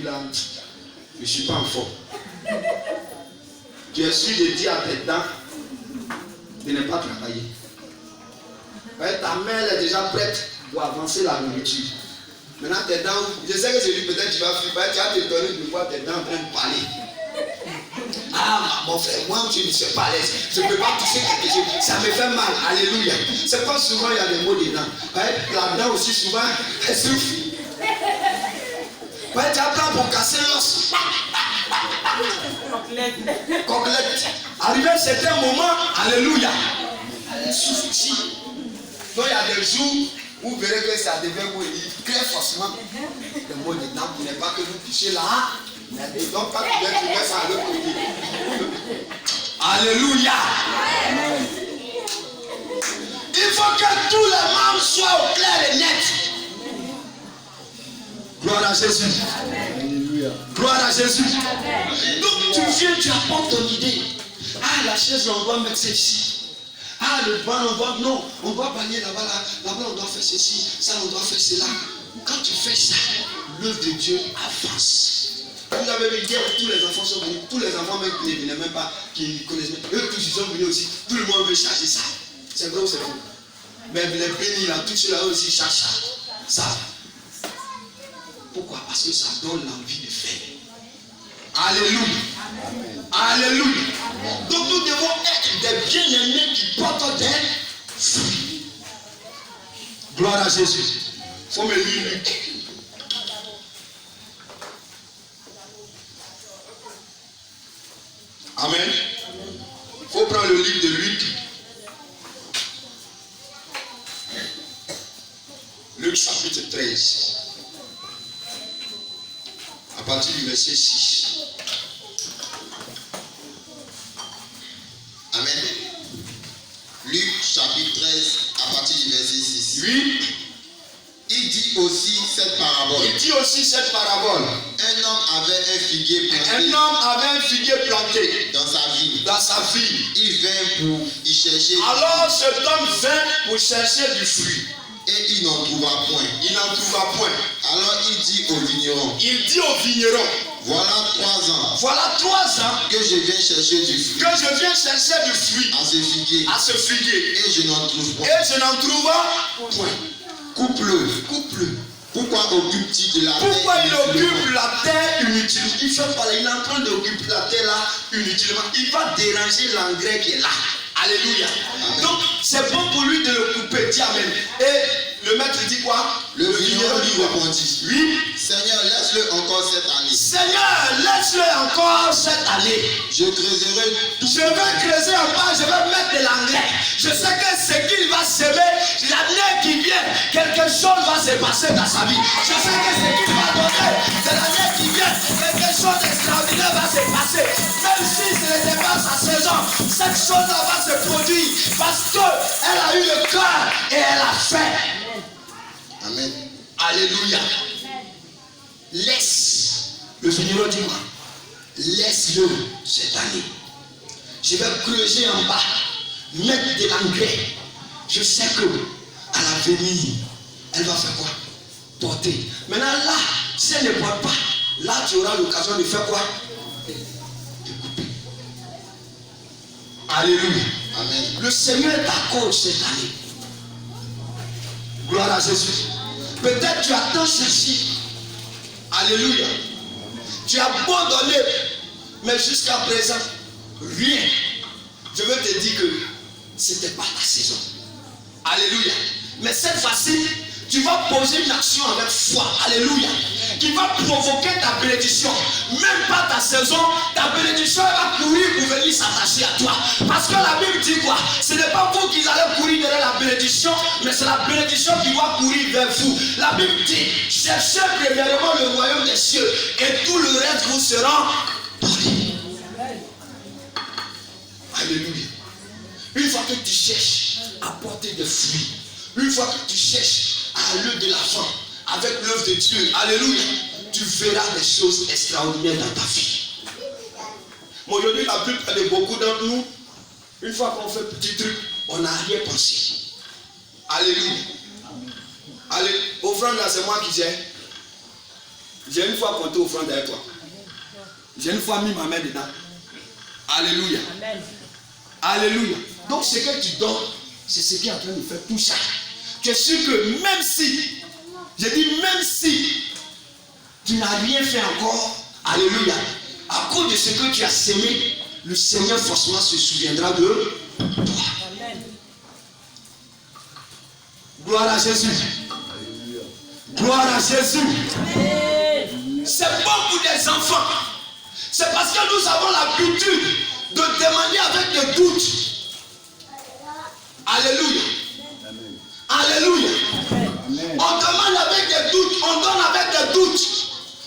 aujourd'hui là, je ne suis pas en forme. Tu es sûr de dire à tes dents de ne pas travailler. Ta mère elle est déjà prête pour avancer la nourriture. Maintenant tes dents, je sais que c'est lui, peut-être tu vas fuir, tu vas te donner de voir tes dents en train de parler. Ah mon frère, moi je ne suis pas à l'aise. Je ne peux pas toucher quelque chose. Ça me fait mal. Alléluia. C'est pas souvent il y a des mots dedans. La dent aussi souvent, elle souffre. Tu apprends pour casser l'os. Côtelette. Arrivé à un certain moment, alléluia. Elle souffre ici. Donc il y a des jours où vous verrez que ça devient beau. Il crée forcément le mot dedans pour ne pas que vous touchez là. Mais donc pas que tu mets ça à l'autre côté. Alléluia. Il faut que tous les membres soient au clair et net. Gloire à Jésus. Alléluia. Gloire à Jésus. Donc tu viens, tu apportes ton idée. Ah, la chaise, on doit mettre ça ici. Ah, le banc, non, on doit balayer là-bas, là-bas, on doit faire ceci, ça, on doit faire cela. Quand tu fais ça, l'œuvre de Dieu avance. Vous avez vu hier, tous les enfants sont venus, tous les enfants même qui ne venaient même pas, qui connaissent même, eux tous ils sont venus aussi, tout le monde veut charger ça. C'est vrai ou c'est faux? Mais les bénis là, tous ceux-là aussi chargent ça. Pourquoi? Parce que ça donne l'envie de faire. Alléluia. Amen. Alléluia. Donc nous devons être des bien-aimés qui portent des fruits. Gloire à Jésus. Il faut me lire Luc. Amen. Il faut prendre le livre de Luc. Luc chapitre 13. À partir du verset 6. Amen. Luc chapitre 13 à partir du verset 6. Oui. Il dit aussi cette parabole. Un homme avait un figuier planté. Dans sa ville. Il vint pour y chercher. Alors cet homme vint pour chercher du fruit. Et il n'en trouva point. Alors il dit au vigneron. Voilà 3 ans. Que je viens chercher du fruit. À ce figuier. Et je n'en trouve point. Couple. Pourquoi occupe-t-il de la terre? Pourquoi il occupe la terre inutilement? Il fait pas là, il est en train d'occuper la terre là inutilement. Il va déranger l'engrais qui est là. Alléluia. Amen. Donc c'est bon pour lui de le couper. Dis amen. Et le maître dit quoi? Le vigneron lui répondit. Oui. Seigneur, laisse-le encore cette année. Je vais creuser en bas, je vais mettre de l'engrais. Je sais que ce qu'il va semer, l'année qui vient, quelque chose va se passer dans sa vie. Je sais que ce qu'il va donner, c'est l'année qui vient, quelque chose d'extraordinaire va se passer. Même si ce n'était pas sa saison, cette chose-là va se produire parce qu'elle a eu le cœur et elle a fait. Amen. Alléluia. Laisse. Le vigneron dit moi, laisse-le cette année. Je vais creuser en bas, mettre de l'engrais. Je sais que à l'avenir, elle va faire quoi? Porter. Maintenant là, si elle ne porte pas, là tu auras l'occasion de faire quoi? De couper. Alléluia. Amen. Le Seigneur t'accorde cette année. Gloire à Jésus. Peut-être tu attends chercher. Alléluia. Tu as beau donner, mais jusqu'à présent, rien. Je veux te dire que ce n'était pas ta saison. Alléluia. Mais cette fois-ci, tu vas poser une action avec foi. Alléluia. Qui va provoquer ta bénédiction. Même pas ta saison, ta bénédiction va courir pour venir s'attacher à toi. Parce que la Bible dit quoi? Ce n'est pas vous qui allez courir derrière la bénédiction, mais c'est la bénédiction qui va courir vers vous. La Bible dit, cherchez premièrement le royaume des cieux et tout le reste vous sera donné. Alléluia. Une fois que tu cherches à porter des fruits, une fois que tu cherches à aller de l'avant avec l'œuvre de Dieu, alléluia, tu verras des choses extraordinaires dans ta vie. Mais aujourd'hui, la plupart de beaucoup d'entre nous, une fois qu'on fait petit truc, on n'a rien pensé. Alléluia. Allez, offrande là, c'est moi qui gère. J'ai une fois compté offrande avec toi. J'ai une fois mis ma main dedans. Alléluia. Amen. Alléluia. Donc ce que tu donnes, c'est ce qui est en train de faire tout ça. Tu es sûr que même si, je dis même si, tu n'as rien fait encore, alléluia, à cause de ce que tu as sémé, le Seigneur forcément se souviendra de toi. Amen. Gloire à Jésus. Gloire à Jésus. Amen. C'est bon pour les enfants. C'est parce que nous avons l'habitude de demander avec des doutes. Alléluia. Amen. Alléluia. Amen. On demande avec des doutes, on donne avec des doutes.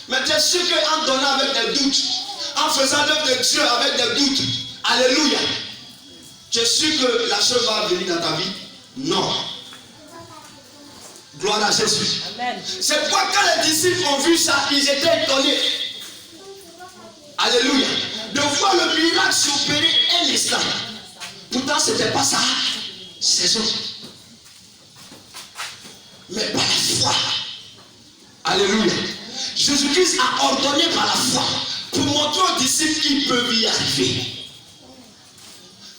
Mais tu es sûr qu'en donnant avec des doutes, en faisant l'œuvre de Dieu avec des doutes, alléluia, tu es sûr que la chose va venir dans ta vie? Non. Gloire à Jésus. Amen. C'est pourquoi quand les disciples ont vu ça, ils étaient étonnés. Alléluia. De voir le miracle s'opérer un instant. Pourtant, ce n'était pas ça. C'est ça. Mais par la foi. Alléluia. Jésus-Christ a ordonné par la foi pour montrer aux disciples qu'ils peuvent y arriver.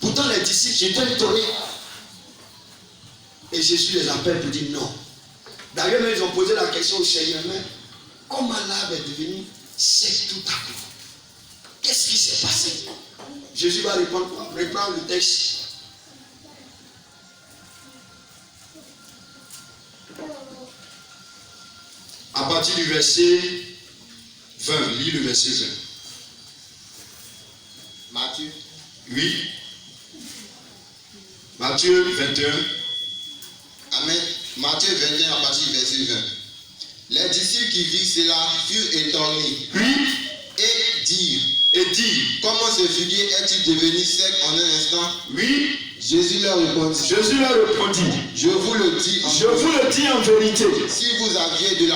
Pourtant, les disciples, j'étais étonné. Et Jésus les appelle pour dire non. D'ailleurs, ils ont posé la question au Seigneur, mais comment l'arbre est devenu sec tout à coup? Qu'est-ce qui s'est passé? Jésus va répondre, reprendre le texte. À partir du verset 20, lis le verset 20. Matthieu. Oui. Matthieu 21. Amen. Matthieu 21 à partir du verset 20. Les disciples qui virent cela furent étonnés. Oui. Et dirent. Comment ce figuier est-il devenu sec en un instant? Oui. Jésus leur répondit. Je vous le dis en vérité. Si vous aviez de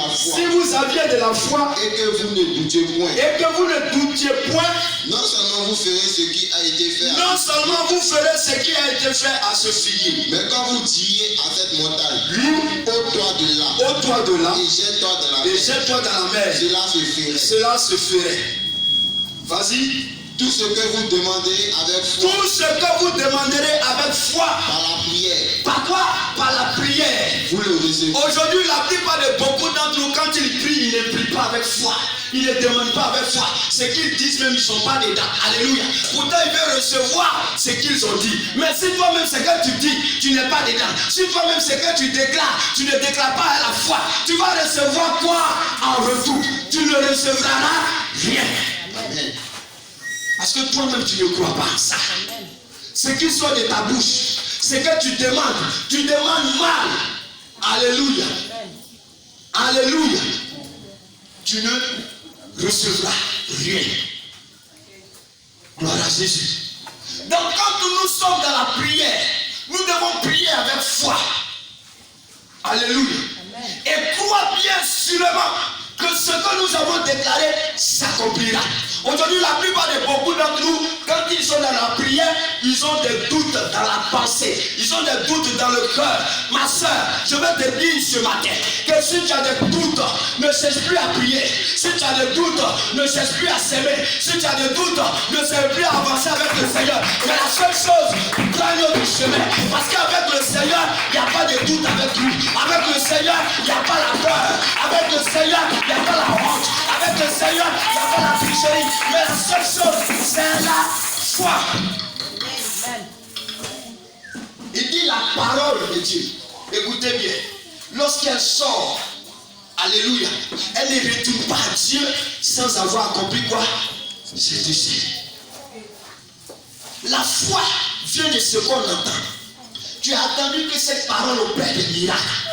la foi. Et que vous ne doutiez point. Non seulement vous ferez ce qui a été fait. À ce figuier. Mais quand vous diriez à cette montagne. Ôte-toi de là. Et jette-toi dans la mer. Cela se ferait. Vas-y. Tout ce que vous demanderez avec foi. Par la prière. Par quoi? Par la prière. Vous le recevez. Aujourd'hui, la plupart de beaucoup d'entre nous, quand ils prient, ils ne prient pas avec foi. Ils ne demandent pas avec foi. Ce qu'ils disent même, ils ne sont pas dedans. Alléluia. Pourtant, ils veulent recevoir ce qu'ils ont dit. Mais si toi-même, ce que tu dis, tu n'es pas dedans. Si toi-même, ce que tu déclares, tu ne déclares pas à la foi. Tu vas recevoir quoi en retour? Tu ne recevras rien. Amen. Parce que toi-même, tu ne crois pas en ça. Ce qui sort de ta bouche, ce que tu demandes mal. Alléluia. Alléluia. Tu ne recevras rien. Gloire à Jésus. Donc quand nous sommes dans la prière, nous devons prier avec foi. Alléluia. Et crois bien sûrement que ce que nous avons déclaré s'accomplira. Aujourd'hui, la plupart de beaucoup d'entre nous, quand ils sont dans la prière, ils ont des doutes dans la pensée. Ils ont des doutes dans le cœur. Ma soeur, je vais te dire ce matin que si tu as des doutes, ne cherche plus à prier. Si tu as des doutes, ne cherche plus à s'aimer. Si tu as des doutes, ne cherche plus à avancer avec le Seigneur. Mais la seule chose, prends notre chemin. Parce qu'avec le Seigneur, il n'y a pas de doute avec lui. Avec le Seigneur, il n'y a pas la peur. Avec le Seigneur, il n'y a pas la honte. Avec le Seigneur, il n'y a pas la tricherie. Mais la seule chose, c'est la foi. Amen. Il dit la parole de Dieu. Écoutez bien. Lorsqu'elle sort, alléluia, elle ne retourne pas à Dieu sans avoir accompli quoi? C'est Dieu. La foi vient de ce qu'on entend. Tu as attendu que cette parole opère des miracles.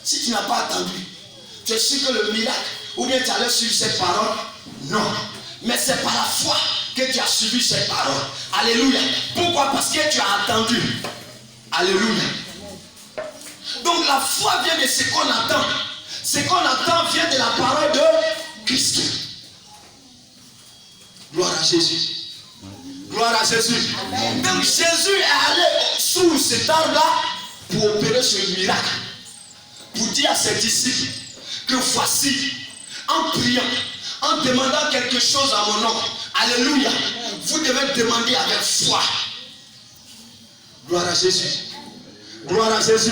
Si tu n'as pas attendu, tu es sûr que le miracle, ou bien tu allais suivre cette parole? Non. Mais c'est par la foi que tu as suivi cette parole. Alléluia. Pourquoi? Parce que tu as attendu. Alléluia. Donc la foi vient de ce qu'on attend. Ce qu'on attend vient de la parole de Christ. Gloire à Jésus. Gloire à Jésus. Amen. Donc Jésus est allé sous cet arbre-là pour opérer ce miracle. Pour dire à ses disciples que voici, en priant, en demandant quelque chose à mon nom. Alléluia. Vous devez demander avec foi. Gloire à Jésus. Gloire à Jésus.